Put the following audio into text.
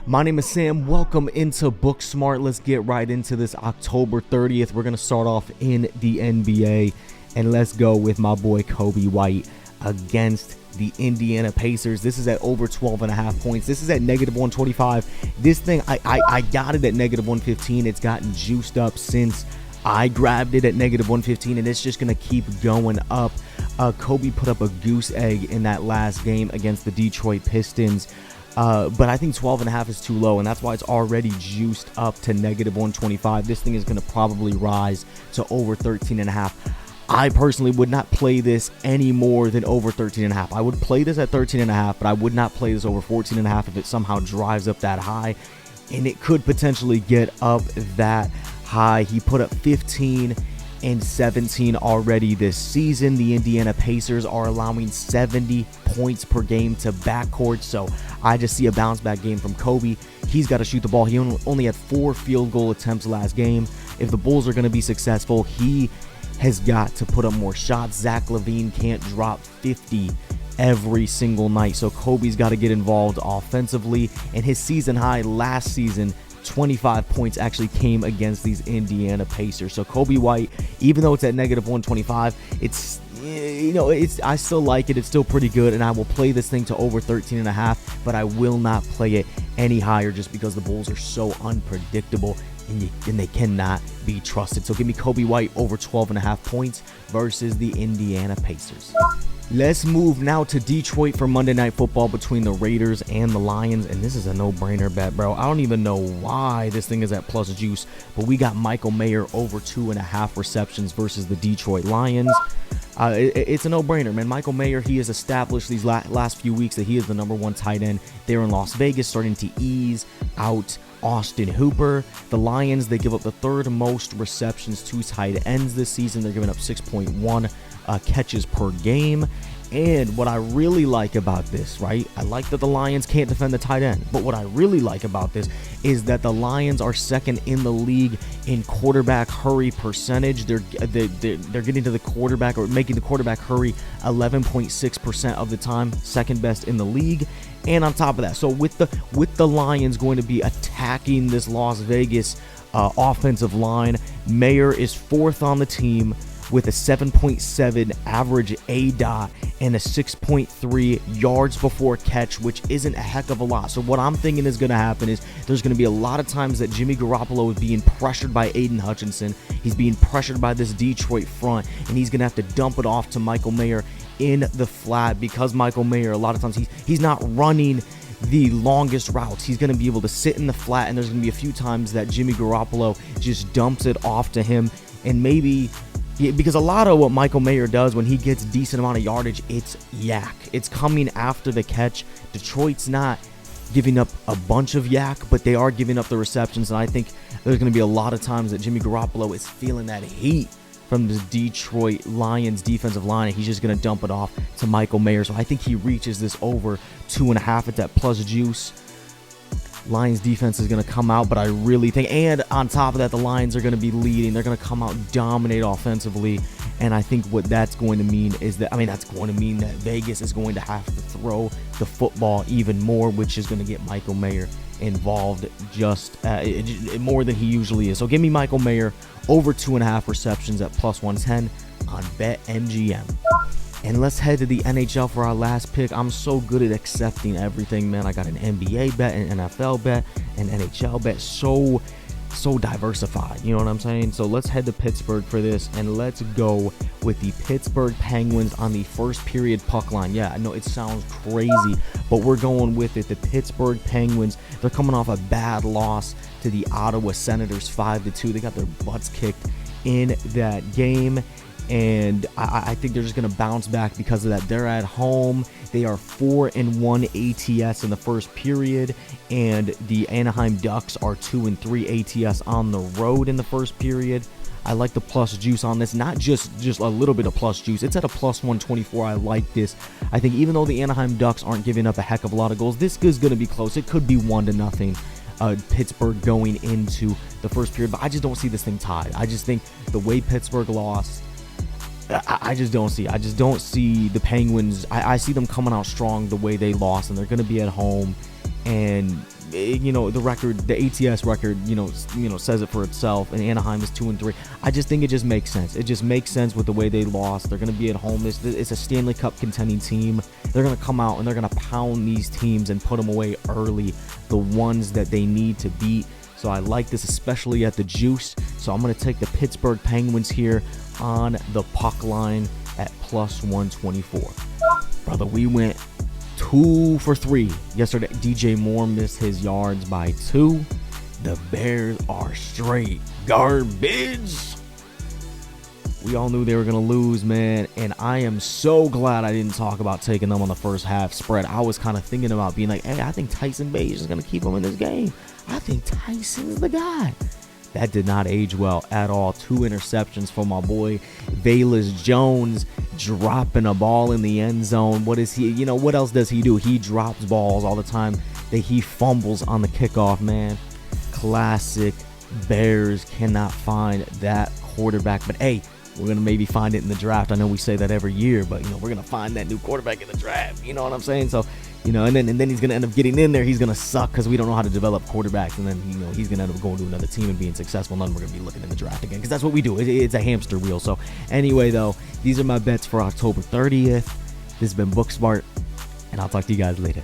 My name is Sam. Welcome into Book Smart. Let's get right into this October 30th. We're going to start off in the NBA, and let's go with my boy Kobe White against the Indiana Pacers. This is at over 12.5 points. This is at -125. This thing, I got it at -115. It's gotten juiced up since I grabbed it at -115, and it's just going to keep going up. Kobe put up a goose egg in that last game against the Detroit Pistons. But I think 12.5 is too low, and that's why it's already juiced up to -125. This thing is going to probably rise to over 13.5. I personally would not play this any more than over 13.5. I would play this at 13.5, but I would not play this over 14.5 if it somehow drives up that high, and it could potentially get up that high. He put up 15 and 17 already this season. The Indiana Pacers are allowing 70 points per game to backcourt, so I just see a bounce back game from Kobe. He's got to shoot the ball. He only had 4 field goal attempts last game. If the Bulls are going to be successful, he has got to put up more shots. Zach LaVine can't drop 50 every single night, so Kobe's got to get involved offensively, and his season high last season, 25 points, actually came against these Indiana Pacers. So Kobe White, even though it's at -125, it's, I still like it. It's still pretty good, and I will play this thing to over 13.5, but I will not play it any higher just because the Bulls are so unpredictable and they cannot be trusted. So give me Kobe White over 12.5 points versus the Indiana Pacers. Let's move now to Detroit for Monday Night Football between the Raiders and the Lions, and this is a no-brainer bet, bro. I don't even know why this thing is at plus juice, but we got Michael Mayer over 2.5 receptions versus the Detroit Lions. It's a no-brainer, man. Michael Mayer, he has established these last few weeks that he is the #1 tight end there in Las Vegas, starting to ease out Austin Hooper. The Lions, they give up the 3rd most receptions to tight ends this season. They're giving up 6.1 catches per game. And what I really like about this, right? I like that the Lions can't defend the tight end. But what I really like about this is that the Lions are second in the league in quarterback hurry percentage. They're getting to the quarterback, or making the quarterback hurry 11.6% of the time, second best in the league. And on top of that, so with the Lions going to be attacking this Las Vegas offensive line, Mayer is 4th on the team with a 7.7 average ADOT and a 6.3 yards before catch, which isn't a heck of a lot. So what I'm thinking is going to happen is there's going to be a lot of times that Jimmy Garoppolo is being pressured by Aiden Hutchinson. He's being pressured by this Detroit front, and he's going to have to dump it off to Michael Mayer in the flat, because Michael Mayer, a lot of times he's not running the longest routes. He's going to be able to sit in the flat, and there's going to be a few times that Jimmy Garoppolo just dumps it off to him, and maybe because a lot of what Michael Mayer does when he gets decent amount of yardage, it's yak. It's coming after the catch. Detroit's not giving up a bunch of yak, but they are giving up the receptions, and I think there's going to be a lot of times that Jimmy Garoppolo is feeling that heat from the Detroit Lions defensive line, and he's just going to dump it off to Michael Mayer. So I think he reaches this over 2.5 at that plus juice. Lions defense is going to come out, but I really think, and on top of that, the Lions are going to be leading. They're going to come out and dominate offensively, and I think what that's going to mean is that, that's going to mean that Vegas is going to have to throw the football even more, which is going to get Michael Mayer involved just more than he usually is. So give me Michael Mayer over 2.5 receptions at plus 110 on BetMGM. And let's head to the NHL for our last pick. I'm so good at accepting everything, man. I got an NBA bet, an NFL bet, an NHL bet. So diversified, you know what I'm saying? So let's head to Pittsburgh for this, and let's go with the Pittsburgh Penguins on the first period puck line. Yeah, I know it sounds crazy, but we're going with it. The Pittsburgh Penguins, they're coming off a bad loss to the Ottawa Senators 5-2. They got their butts kicked in that game, and I think they're just going to bounce back because of that. They're at home. They are 4-1 ATS in the first period, and the Anaheim Ducks are 2-3 ATS on the road in the first period. I like the plus juice on this, not just a little bit of plus juice. It's at a plus 124. I like this. I think even though the Anaheim Ducks aren't giving up a heck of a lot of goals, this is going to be close. It could be 1-0. Pittsburgh going into the first period, but I just don't see this thing tied. I just think the way Pittsburgh lost, I just don't see the Penguins. I see them coming out strong the way they lost, and they're going to be at home. And the record, the ATS record, says it for itself, and Anaheim is 2-3. I just think it just makes sense. It just makes sense with the way they lost. They're going to be at home. It's a Stanley Cup contending team. They're going to come out and they're going to pound these teams and put them away early, the ones that they need to beat. So I like this, especially at the juice. So I'm going to take the Pittsburgh Penguins here on the puck line at plus 124. Brother, we went 2 for 3 yesterday. DJ Moore missed his yards by 2. The Bears are straight garbage. We all knew they were going to lose, man, and I am so glad I didn't talk about taking them on the first half spread. I was kind of thinking about being like, hey, I think Tyson Bagent is going to keep them in this game. I think Tyson's the guy. That did not age well at all. 2 interceptions for my boy Velus Jones, dropping a ball in the end zone. What is he? What else does he do? He drops balls all the time. That he fumbles on the kickoff, man. Classic. Bears cannot find that quarterback. But hey, we're going to maybe find it in the draft. I know we say that every year, but we're going to find that new quarterback in the draft. You know what I'm saying? So, and then he's going to end up getting in there. He's going to suck because we don't know how to develop quarterbacks. And then, he's going to end up going to another team and being successful. And then we're going to be looking in the draft again because that's what we do. It's a hamster wheel. So anyway, though, these are my bets for October 30th. This has been Booksmart, and I'll talk to you guys later.